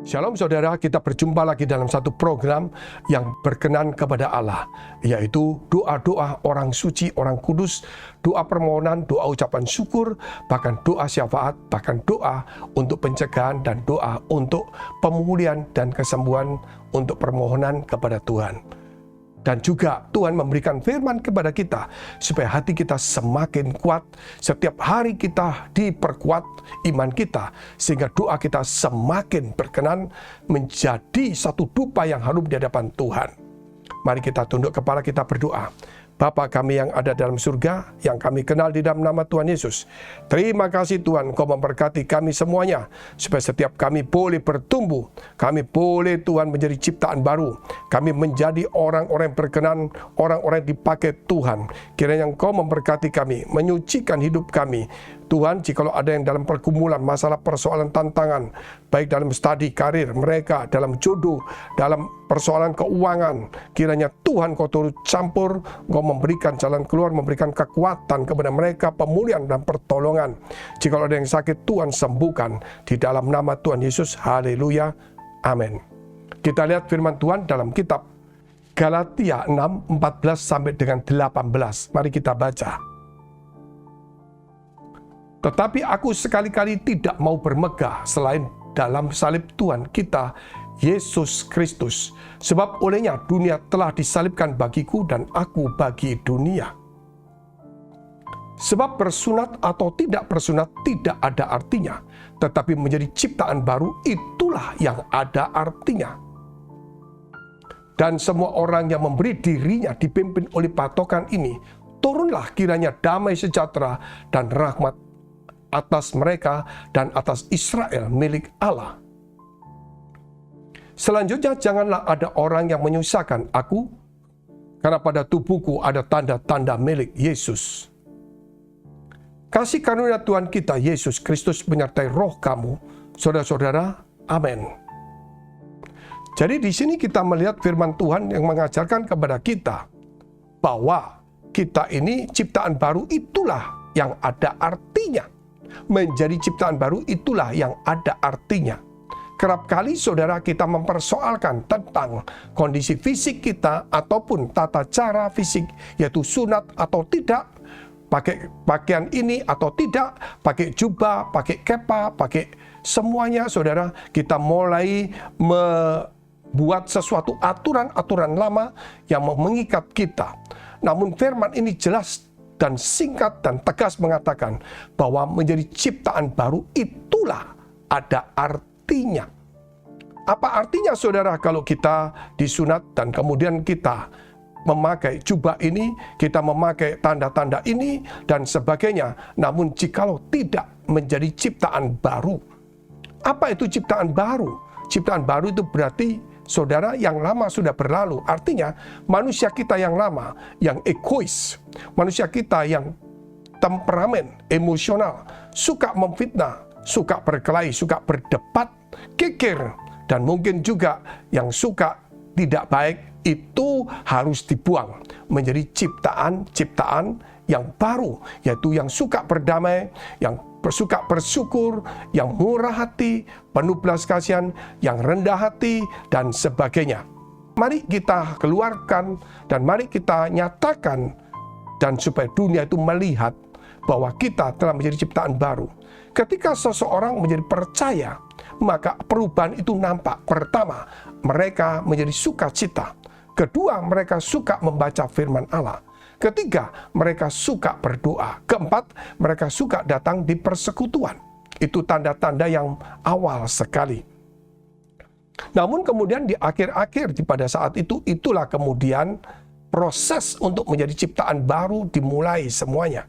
Shalom saudara, kita berjumpa lagi dalam satu program yang berkenan kepada Allah, yaitu doa-doa orang suci, orang kudus, doa permohonan, doa ucapan syukur, bahkan doa syafaat, bahkan doa untuk pencegahan dan doa untuk pemulihan dan kesembuhan untuk permohonan kepada Tuhan. Dan juga Tuhan memberikan firman kepada kita supaya hati kita semakin kuat. Setiap hari kita diperkuat iman kita sehingga doa kita semakin berkenan menjadi satu dupa yang harum di hadapan Tuhan. Mari kita tunduk kepala, kita berdoa. Bapa kami yang ada dalam surga, yang kami kenal di dalam nama Tuhan Yesus. Terima kasih Tuhan, Kau memberkati kami semuanya, supaya setiap kami boleh bertumbuh. Kami boleh Tuhan menjadi ciptaan baru. Kami menjadi orang-orang yang berkenan, orang-orang yang dipakai Tuhan. Kiranya Engkau memberkati kami, menyucikan hidup kami. Tuhan, jikalau ada yang dalam pergumulan, masalah, persoalan, tantangan, baik dalam studi, karir mereka, dalam jodoh, dalam persoalan keuangan, kiranya Tuhan Kau turut campur, Kau memberikan jalan keluar, memberikan kekuatan kepada mereka, pemulihan dan pertolongan. Jikalau ada yang sakit, Tuhan sembuhkan di dalam nama Tuhan Yesus. Haleluya. Amin. Kita lihat firman Tuhan dalam kitab Galatia 6, 14 sampai dengan 18. Mari kita baca. Tetapi aku sekali-kali tidak mau bermegah selain dalam salib Tuhan kita, Yesus Kristus. Sebab olehnya dunia telah disalibkan bagiku dan aku bagi dunia. Sebab bersunat atau tidak bersunat tidak ada artinya, tetapi menjadi ciptaan baru itulah yang ada artinya. Dan semua orang yang memberi dirinya dipimpin oleh patokan ini, turunlah kiranya damai sejahtera dan rahmat atas mereka dan atas Israel milik Allah. Selanjutnya, janganlah ada orang yang menyusahkan aku, karena pada tubuhku ada tanda-tanda milik Yesus. Kasih karunia Tuhan kita Yesus Kristus menyertai roh kamu, saudara-saudara. Amin. Jadi di sini kita melihat firman Tuhan yang mengajarkan kepada kita bahwa kita ini ciptaan baru, itulah yang ada artinya. Menjadi ciptaan baru itulah yang ada artinya. Kerap kali saudara kita mempersoalkan tentang kondisi fisik kita ataupun tata cara fisik, yaitu sunat atau tidak, pakai pakaian ini atau tidak, pakai jubah, pakai kepa, pakai semuanya. Saudara, kita mulai membuat sesuatu aturan-aturan lama yang mengikat kita. Namun firman ini jelas dan singkat dan tegas mengatakan bahwa menjadi ciptaan baru itulah ada artinya. Apa artinya saudara kalau kita disunat dan kemudian kita memakai jubah ini, kita memakai tanda-tanda ini dan sebagainya, namun jikalau tidak menjadi ciptaan baru? Apa itu ciptaan baru? Ciptaan baru itu berarti saudara, yang lama sudah berlalu. Artinya manusia kita yang lama, yang egois, manusia kita yang temperamen, emosional, suka memfitnah, suka berkelahi, suka berdebat, kikir, dan mungkin juga yang suka tidak baik, itu harus dibuang menjadi ciptaan-ciptaan yang baru, yaitu yang suka berdamai, yang suka bersyukur, yang murah hati, penuh belas kasihan, yang rendah hati, dan sebagainya. Mari kita keluarkan dan mari kita nyatakan, dan supaya dunia itu melihat bahwa kita telah menjadi ciptaan baru. Ketika seseorang menjadi percaya, maka perubahan itu nampak. Pertama, mereka menjadi sukacita. Kedua, mereka suka membaca firman Allah. Ketiga, mereka suka berdoa. Keempat, mereka suka datang di persekutuan. Itu tanda-tanda yang awal sekali. Namun kemudian di akhir-akhir pada saat itu, itulah kemudian proses untuk menjadi ciptaan baru dimulai semuanya.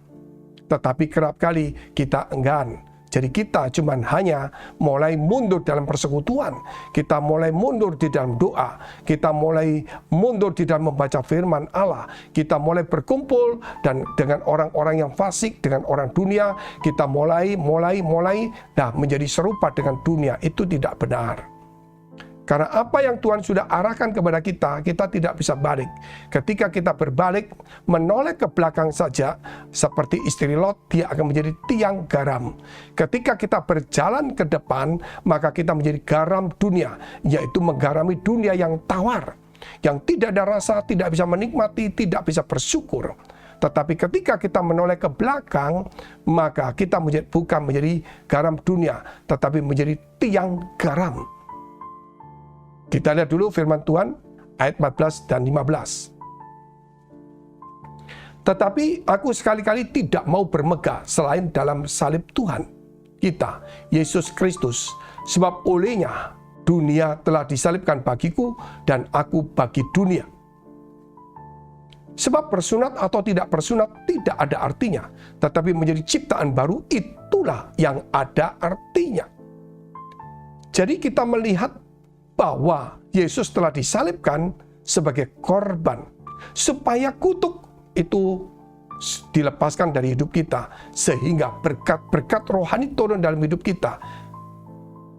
Tetapi kerap kali kita enggan. Jadi kita cuman hanya mulai mundur dalam persekutuan, kita mulai mundur di dalam doa, kita mulai mundur di dalam membaca firman Allah, kita mulai berkumpul dan dengan orang-orang yang fasik, dengan orang dunia, kita mulai menjadi serupa dengan dunia. Itu tidak benar. Karena apa yang Tuhan sudah arahkan kepada kita, kita tidak bisa balik. Ketika kita berbalik, menoleh ke belakang saja, seperti istri Lot, dia akan menjadi tiang garam. Ketika kita berjalan ke depan, maka kita menjadi garam dunia, yaitu menggarami dunia yang tawar, yang tidak ada rasa, tidak bisa menikmati, tidak bisa bersyukur. Tetapi ketika kita menoleh ke belakang, maka kita bukan menjadi garam dunia, tetapi menjadi tiang garam. Kita lihat dulu firman Tuhan ayat 14 dan 15. Tetapi aku sekali-kali tidak mau bermegah selain dalam salib Tuhan kita, Yesus Kristus. Sebab olehnya dunia telah disalibkan bagiku dan aku bagi dunia. Sebab bersunat atau tidak bersunat tidak ada artinya, tetapi menjadi ciptaan baru itulah yang ada artinya. Jadi kita melihat bahwa Yesus telah disalibkan sebagai korban supaya kutuk itu dilepaskan dari hidup kita, sehingga berkat-berkat rohani turun dalam hidup kita.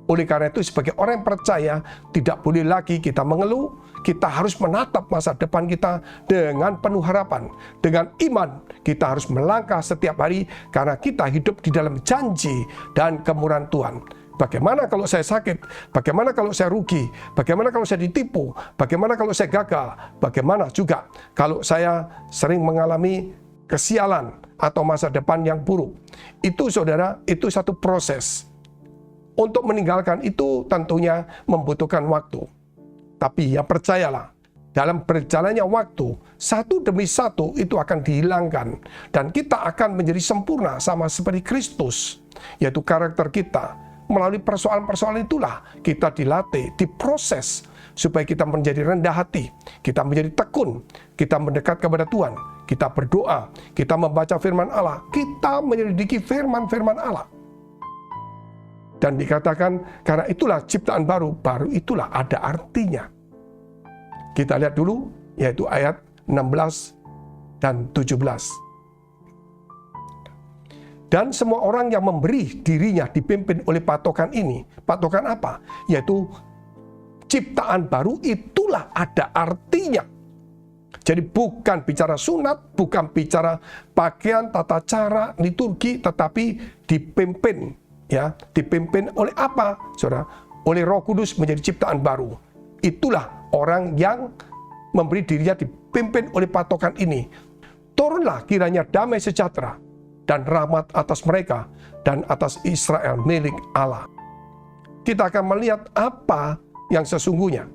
Oleh karena itu, sebagai orang yang percaya, tidak boleh lagi kita mengeluh. Kita harus menatap masa depan kita dengan penuh harapan. Dengan iman, kita harus melangkah setiap hari karena kita hidup di dalam janji dan kemurahan Tuhan. Bagaimana kalau saya sakit? Bagaimana kalau saya rugi? Bagaimana kalau saya ditipu? Bagaimana kalau saya gagal? Bagaimana juga kalau saya sering mengalami kesialan atau masa depan yang buruk? Itu saudara, itu satu proses. Untuk meninggalkan itu tentunya membutuhkan waktu. Tapi ya percayalah, dalam berjalannya waktu, satu demi satu itu akan dihilangkan. Dan kita akan menjadi sempurna sama seperti Kristus, yaitu karakter kita. Melalui persoalan-persoalan itulah kita dilatih, diproses supaya kita menjadi rendah hati, kita menjadi tekun, kita mendekat kepada Tuhan, kita berdoa, kita membaca firman Allah, kita menyelidiki firman-firman Allah. Dan dikatakan karena itulah ciptaan baru, baru itulah ada artinya. Kita lihat dulu yaitu ayat 16 dan 17. Dan semua orang yang memberi dirinya dipimpin oleh patokan ini. Patokan apa? Yaitu ciptaan baru itulah ada artinya. Jadi bukan bicara sunat, bukan bicara pakaian, tata cara, liturgi, tetapi dipimpin. Ya, dipimpin oleh apa? Saudara, oleh Roh Kudus menjadi ciptaan baru. Itulah orang yang memberi dirinya dipimpin oleh patokan ini. Turunlah kiranya damai sejahtera dan rahmat atas mereka dan atas Israel milik Allah. Kita akan melihat apa yang sesungguhnya,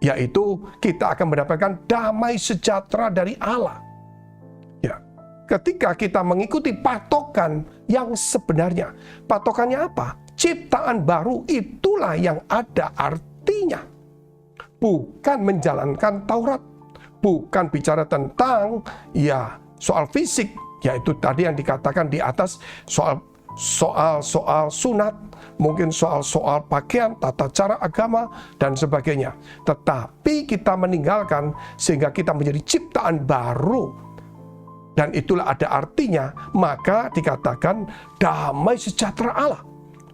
yaitu kita akan mendapatkan damai sejahtera dari Allah. Ya, ketika kita mengikuti patokan yang sebenarnya. Patokannya apa? Ciptaan baru itulah yang ada artinya. Bukan menjalankan Taurat, bukan bicara tentang ya soal fisik, yaitu tadi yang dikatakan di atas soal sunat, mungkin soal pakaian, tata cara agama, dan sebagainya. Tetapi kita meninggalkan sehingga kita menjadi ciptaan baru. Dan itulah ada artinya, maka dikatakan damai sejahtera Allah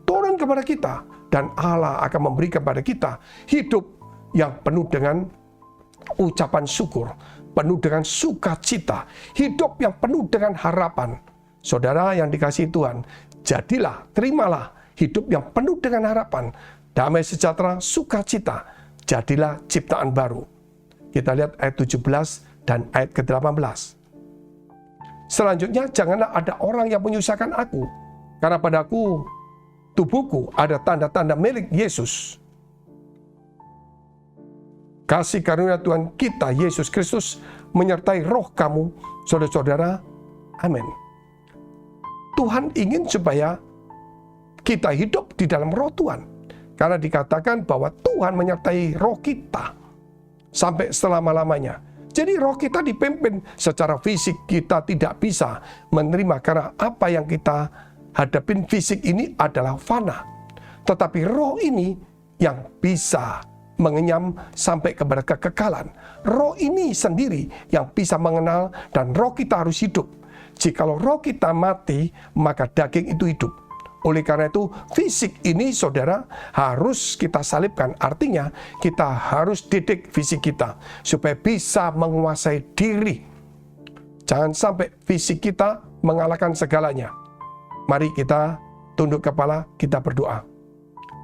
turun kepada kita. Dan Allah akan memberi kepada kita hidup yang penuh dengan ucapan syukur, penuh dengan sukacita, hidup yang penuh dengan harapan. Saudara yang dikasihi Tuhan, jadilah, terimalah hidup yang penuh dengan harapan, damai sejahtera, sukacita. Jadilah ciptaan baru. Kita lihat ayat 17 dan ayat ke-18. Selanjutnya, janganlah ada orang yang menyusahkan aku, karena padaku, tubuhku ada tanda-tanda milik Yesus. Kasih karunia Tuhan kita, Yesus Kristus, menyertai roh kamu, saudara-saudara. Amin. Tuhan ingin supaya kita hidup di dalam roh Tuhan. Karena dikatakan bahwa Tuhan menyertai roh kita sampai selama-lamanya. Jadi roh kita dipimpin. Secara fisik kita tidak bisa menerima karena apa yang kita hadapin fisik ini adalah fana. Tetapi roh ini yang bisa mengenyam sampai kepada kekekalan. Roh ini sendiri yang bisa mengenal dan roh kita harus hidup. Jikalau roh kita mati, maka daging itu hidup. Oleh karena itu, fisik ini saudara harus kita salibkan. Artinya kita harus didik fisik kita supaya bisa menguasai diri. Jangan sampai fisik kita mengalahkan segalanya. Mari kita tunduk kepala, kita berdoa.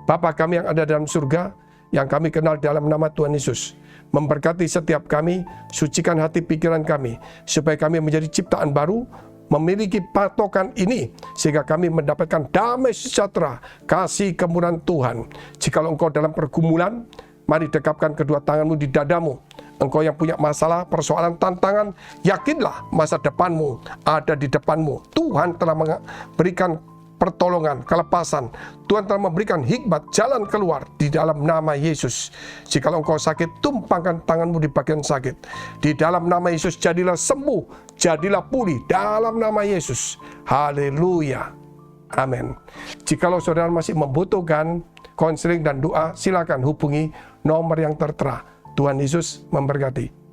Bapa kami yang ada dalam surga, yang kami kenal dalam nama Tuhan Yesus, memberkati setiap kami, sucikan hati pikiran kami, supaya kami menjadi ciptaan baru, memiliki patokan ini, sehingga kami mendapatkan damai sejahtera, kasih kemurahan Tuhan. Jikalau engkau dalam pergumulan, mari dekapkan kedua tanganmu di dadamu. Engkau yang punya masalah, persoalan, tantangan, yakinlah masa depanmu ada di depanmu. Tuhan telah memberikan pertolongan, kelepasan. Tuhan telah memberikan hikmat, jalan keluar di dalam nama Yesus. Jikalau engkau sakit, tumpangkan tanganmu di bagian sakit. Di dalam nama Yesus jadilah sembuh, jadilah pulih dalam nama Yesus. Haleluya. Amin. Jikalau saudara masih membutuhkan konseling dan doa, silakan hubungi nomor yang tertera. Tuhan Yesus memberkati.